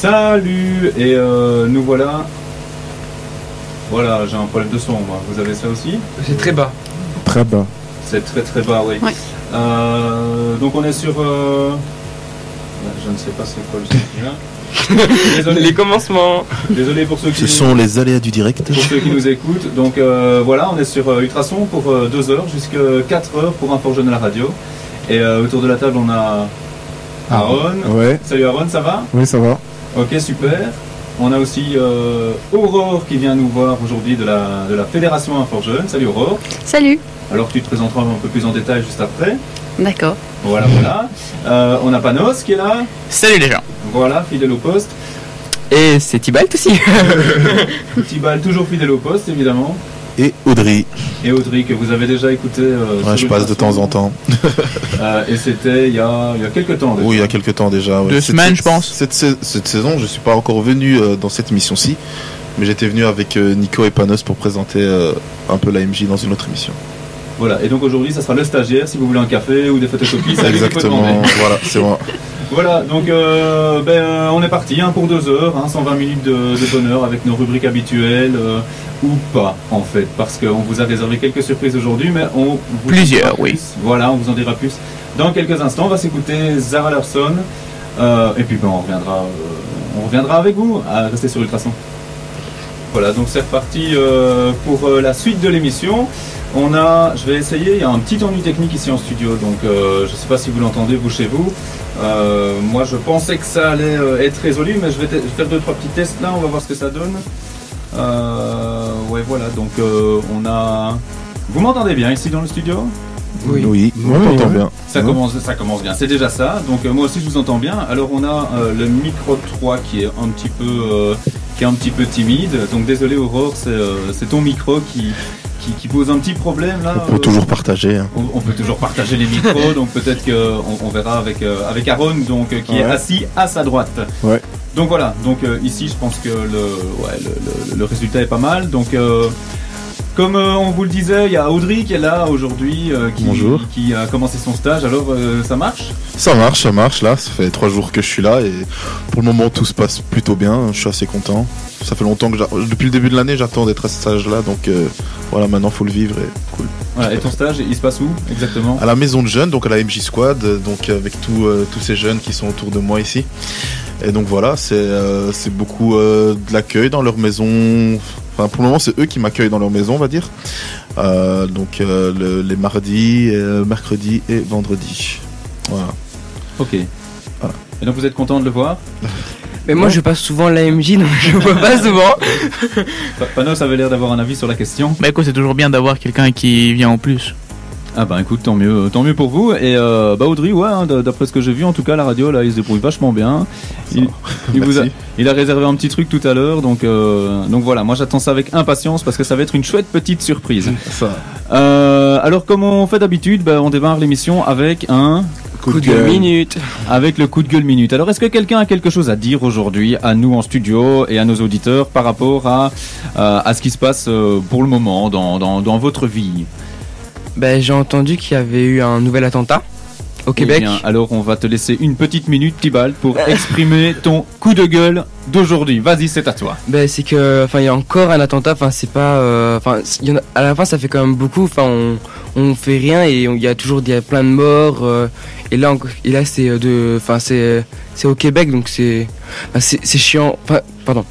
Salut. Et nous voilà. Voilà, j'ai un problème de son, moi. Vous avez ça aussi? C'est très bas. Très bas. C'est très très bas, oui. Ouais. Donc on est sur... je ne sais pas c'est quoi le sujet là. Désolé. Les commencements. Désolé pour ceux qui... Ce sont les aléas du direct. Pour ceux qui nous écoutent. Donc voilà, on est sur Ultrason pour 2 heures, jusqu'à 4 heures pour un fort jeune à la radio. Et autour de la table, on a Aaron. Ouais. Salut Aaron, ça va? Oui, ça va. Ok, super. On a aussi Aurore qui vient nous voir aujourd'hui de la Fédération Infort Jeune. Salut Aurore. Salut. Alors tu te présenteras un peu plus en détail juste après. D'accord. Voilà, voilà. On a Panos qui est là. Salut les gens. Voilà, fidèle au poste. Et c'est Tibalt aussi. Tibal, toujours fidèle au poste, évidemment. Et Audrey. Et Audrey, que vous avez déjà écouté. Ouais, je passe de temps en temps. Et c'était il y a quelques temps déjà. Oui, il y a quelques temps déjà. Ouais. 2 semaines, je pense. Cette saison, je suis pas encore venu dans cette émission-ci. Mais j'étais venu avec Nico et Panos pour présenter un peu la MJ dans une autre émission. Voilà, et donc aujourd'hui, ça sera le stagiaire. Si vous voulez un café ou des photocopies, ça exactement. Voilà, c'est moi. Voilà, donc on est parti pour 2 heures, 120 minutes de bonheur avec nos rubriques habituelles, ou pas en fait, parce qu'on vous a réservé quelques surprises aujourd'hui, mais on vous Plusieurs, oui. Voilà, on vous en dira plus dans quelques instants. On va s'écouter Zara Larsson, et puis on reviendra avec vous à rester sur Ultrason. Voilà, donc c'est reparti pour la suite de l'émission. Je vais essayer, il y a un petit ennui technique ici en studio, donc je ne sais pas si vous l'entendez vous chez vous. Moi je pensais que ça allait être résolu, mais je vais faire 2-3 petits tests là, on va voir ce que ça donne. Ouais voilà, donc on a... Vous m'entendez bien ici dans le studio? Oui, on t'entend bien. Ça commence bien, c'est déjà ça. Donc moi aussi je vous entends bien. Alors on a le micro 3 qui est un petit peu timide. Donc désolé Aurore, c'est ton micro qui pose un petit problème là. On peut toujours partager. Hein. On peut toujours partager les micros, donc peut-être qu'on verra avec Aaron, donc qui est assis à sa droite. Ouais. Donc voilà, donc ici je pense que le résultat est pas mal. Donc comme on vous le disait, il y a Audrey qui est là aujourd'hui, qui a commencé son stage. Alors ça marche? Ça marche là, ça fait 3 jours que je suis là et pour le moment tout se passe plutôt bien, je suis assez content. Ça fait longtemps que depuis le début de l'année j'attends d'être à ce stage là, donc voilà, maintenant faut le vivre et cool. Voilà, et ton stage il se passe où exactement? À la maison de jeunes, donc à la MJ Squad, donc avec tous ces jeunes qui sont autour de moi ici. Et donc voilà, c'est beaucoup de l'accueil dans leur maison. Enfin, pour le moment, c'est eux qui m'accueillent dans leur maison, on va dire. Donc les mardis, mercredis et vendredis. Voilà. Ok. Voilà. Et donc vous êtes content de le voir? Mais moi je passe souvent l'AMJ, donc je vois pas souvent. Panos avait l'air d'avoir un avis sur la question. Bah écoute, c'est toujours bien d'avoir quelqu'un qui vient en plus. Ah bah écoute, tant mieux pour vous. Et Audrey, ouais, d'après ce que j'ai vu, en tout cas la radio là, il se débrouille vachement bien. Il a réservé un petit truc tout à l'heure, donc voilà, moi j'attends ça avec impatience parce que ça va être une chouette petite surprise. Alors comme on fait d'habitude, on démarre l'émission avec un coup de gueule minute. Avec le coup de gueule minute. Alors est-ce que quelqu'un a quelque chose à dire aujourd'hui à nous en studio et à nos auditeurs par rapport à ce qui se passe pour le moment dans votre vie? J'ai entendu qu'il y avait eu un nouvel attentat au Québec. Eh bien, alors on va te laisser une petite minute, Tibalt, pour exprimer ton coup de gueule d'aujourd'hui. Vas-y, c'est à toi. C'est que, il y a encore un attentat. C'est pas, à la fin, ça fait quand même beaucoup. On fait rien et il y a toujours plein de morts. Et là, c'est au Québec, donc c'est chiant. Pardon,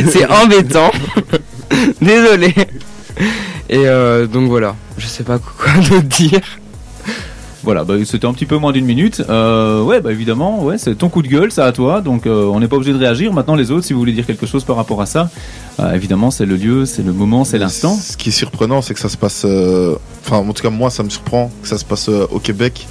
c'est embêtant. Désolé. Et donc voilà, je sais pas quoi d'autre dire. Voilà, c'était un petit peu moins d'une minute. Évidemment, c'est ton coup de gueule, ça à toi. Donc on n'est pas obligé de réagir. Maintenant les autres, si vous voulez dire quelque chose par rapport à ça, évidemment c'est le lieu, c'est le moment, c'est l'instant. Ce qui est surprenant, c'est que ça se passe. En tout cas moi, ça me surprend que ça se passe au Québec,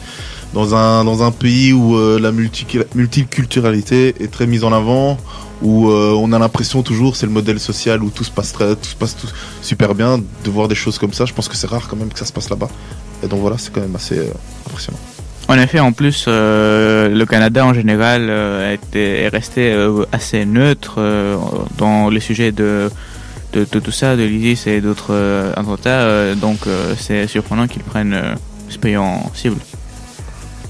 dans un pays où la multiculturalité est très mise en avant. Où on a l'impression toujours, c'est le modèle social où tout se passe super bien. De voir des choses comme ça, je pense que c'est rare quand même que ça se passe là-bas. Et donc voilà, c'est quand même assez impressionnant. En effet, en plus, le Canada en général est resté assez neutre dans les sujets de tout ça, de l'ISIS et d'autres attentats. Donc c'est surprenant qu'ils prennent ce pays en cible.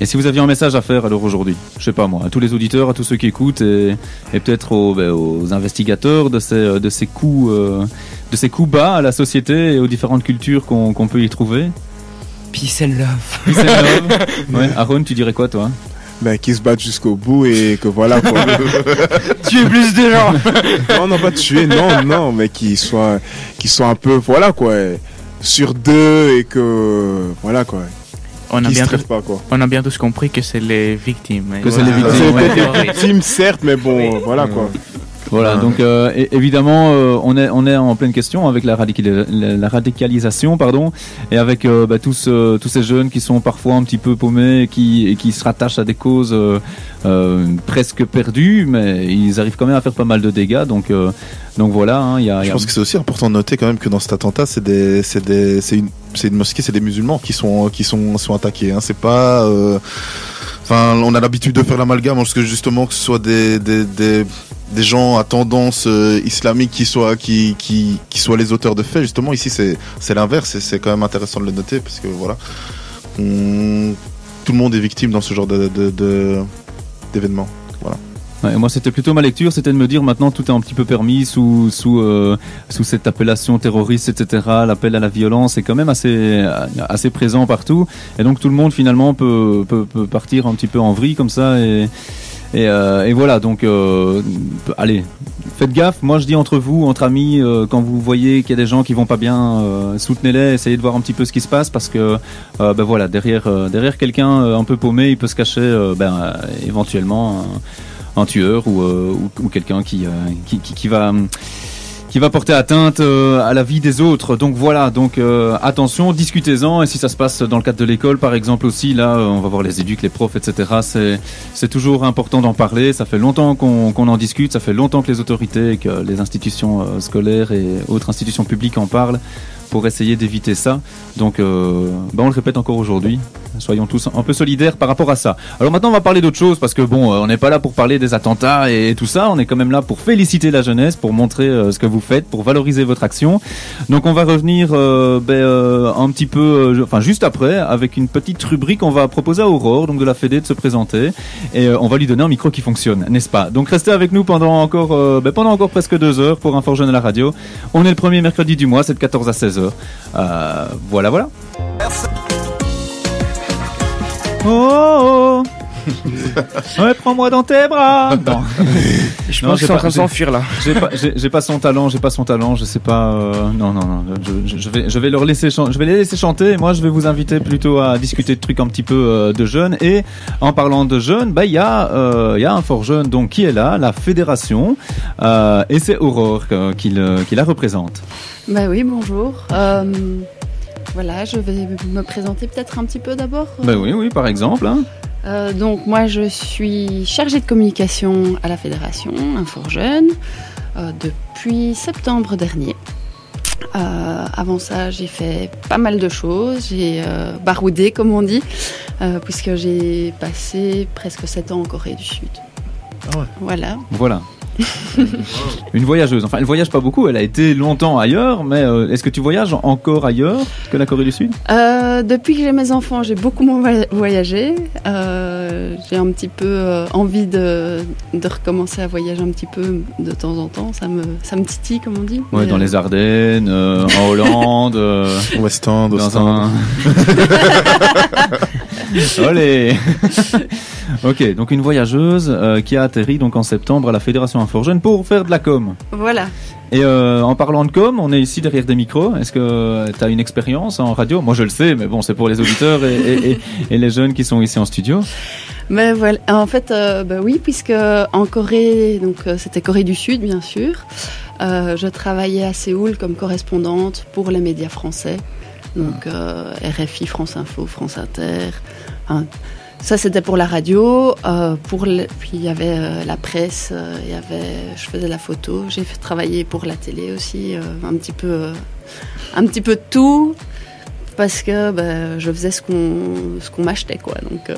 Et si vous aviez un message à faire alors aujourd'hui, je sais pas moi, à tous les auditeurs, à tous ceux qui écoutent et peut-être aux investigateurs de ces coups bas à la société et aux différentes cultures qu'on peut y trouver. Peace and love. Peace and love. Ouais, Aaron, tu dirais quoi toi? Qu'ils se battent jusqu'au bout et que voilà quoi. Tuer plus de gens. Non, pas tuer, non, mais qu'ils soient un peu, voilà quoi, sur deux et que, voilà quoi. On a bien tous compris que c'est les victimes. Que c'est les victimes. C'est les victimes, certes, mais bon, voilà quoi. Voilà, donc évidemment, on est en pleine question avec la radicalisation, pardon, et avec tous ces jeunes qui sont parfois un petit peu paumés et qui se rattachent à des causes presque perdues, mais ils arrivent quand même à faire pas mal de dégâts. Donc voilà. Hein, je pense que c'est aussi important de noter quand même que dans cet attentat, c'est une mosquée, c'est des musulmans qui sont attaqués. Hein, c'est pas. Enfin, on a l'habitude de faire l'amalgame, parce que justement que ce soit des gens à tendance islamique qui soient les auteurs de faits. Justement, ici c'est l'inverse, et c'est quand même intéressant de le noter, parce que voilà, tout le monde est victime dans ce genre d'événements. Voilà. Ouais, moi, c'était plutôt ma lecture, c'était de me dire maintenant tout est un petit peu permis sous cette appellation terroriste, etc. L'appel à la violence est quand même assez présent partout, et donc tout le monde finalement peut partir un petit peu en vrille comme ça, et voilà. Donc allez, faites gaffe. Moi, je dis entre vous, entre amis, quand vous voyez qu'il y a des gens qui vont pas bien, soutenez-les, essayez de voir un petit peu ce qui se passe, parce que voilà, derrière quelqu'un un peu paumé, il peut se cacher éventuellement un tueur ou quelqu'un qui va porter atteinte à la vie des autres. Donc voilà, attention, discutez-en, et si ça se passe dans le cadre de l'école par exemple aussi, là on va voir les éduques, les profs, etc. C'est toujours important d'en parler, ça fait longtemps qu'on en discute, ça fait longtemps que les autorités, que les institutions scolaires et autres institutions publiques en parlent pour essayer d'éviter ça. Donc on le répète encore aujourd'hui, soyons tous un peu solidaires par rapport à ça. Alors maintenant on va parler d'autre chose, parce que on n'est pas là pour parler des attentats et tout ça, on est quand même là pour féliciter la jeunesse, pour montrer ce que vous faites, pour valoriser votre action. Donc on va revenir un petit peu, juste après, avec une petite rubrique. On va proposer à Aurore, donc de la Fédé, de se présenter, et on va lui donner un micro qui fonctionne, n'est-ce pas? Donc restez avec nous pendant encore presque 2 heures pour Info Jeune à la radio. On est le premier mercredi du mois, c'est de 14 à 16h. Voilà. Oh, ouais, prends-moi dans tes bras. Non. Je pense que c'est en train de s'enfuir là. J'ai pas son talent, je sais pas. Non. Je vais leur laisser chanter. Je vais les laisser chanter. Et moi, je vais vous inviter plutôt à discuter de trucs un petit peu de jeunes. Et en parlant de jeunes, il y a un fort jeune donc qui est là, la fédération, et c'est Aurore qui la représente. Oui, bonjour. Voilà, je vais me présenter peut-être un petit peu d'abord. Oui, par exemple. Hein. Donc moi, je suis chargée de communication à la fédération Info Jeune depuis septembre dernier. Avant ça, j'ai fait pas mal de choses. J'ai baroudé, comme on dit, puisque j'ai passé presque 7 ans en Corée du Sud. Ah ouais. Voilà. Une voyageuse. Enfin, elle voyage pas beaucoup. Elle a été longtemps ailleurs, mais est-ce que tu voyages encore ailleurs que la Corée du Sud? Depuis que j'ai mes enfants, j'ai beaucoup moins voyagé. J'ai un petit peu envie de recommencer à voyager un petit peu de temps en temps. Ça me titille, comme on dit. Ouais, dans les Ardennes, en Hollande, au West End, dans un. Olé. Ok, donc une voyageuse qui a atterri donc en septembre à la Fédération Info Jeune pour faire de la com. Voilà. Et en parlant de com, on est ici derrière des micros. Est-ce que tu as une expérience en radio? Moi je le sais, mais bon, c'est pour les auditeurs et les jeunes qui sont ici en studio. Mais voilà, en fait, oui, puisque en Corée, donc c'était Corée du Sud bien sûr, je travaillais à Séoul comme correspondante pour les médias français, donc RFI, France Info, France Inter. Ça c'était pour la radio, puis il y avait la presse, je faisais la photo, j'ai travaillé pour la télé aussi, un petit peu de tout, parce que je faisais ce qu'on m'achetait quoi, donc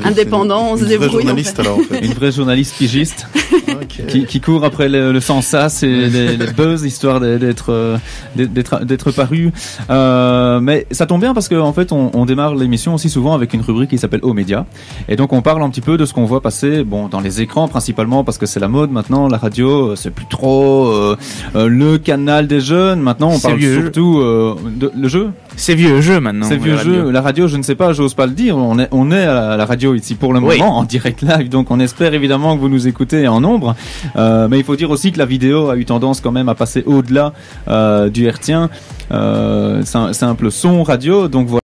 indépendant, on se débrouille. Une vraie journaliste alors en fait. Une vraie journaliste pigiste. qui court après le sans-sas et les buzz histoire d'être paru. Mais ça tombe bien parce que en fait on démarre l'émission aussi souvent avec une rubrique qui s'appelle Aux médias, et donc on parle un petit peu de ce qu'on voit passer, bon, dans les écrans principalement parce que c'est la mode maintenant. La radio c'est plus trop le canal des jeunes. Maintenant on parle surtout de le jeu. C'est vieux jeu maintenant. C'est vieux jeu. La radio, je ne sais pas, j'ose pas le dire. On est à la radio ici pour le moment, en direct live. Donc on espère évidemment que vous nous écoutez en nombre. Mais il faut dire aussi que la vidéo a eu tendance quand même à passer au-delà du hertzien. Simple son radio. Donc voilà.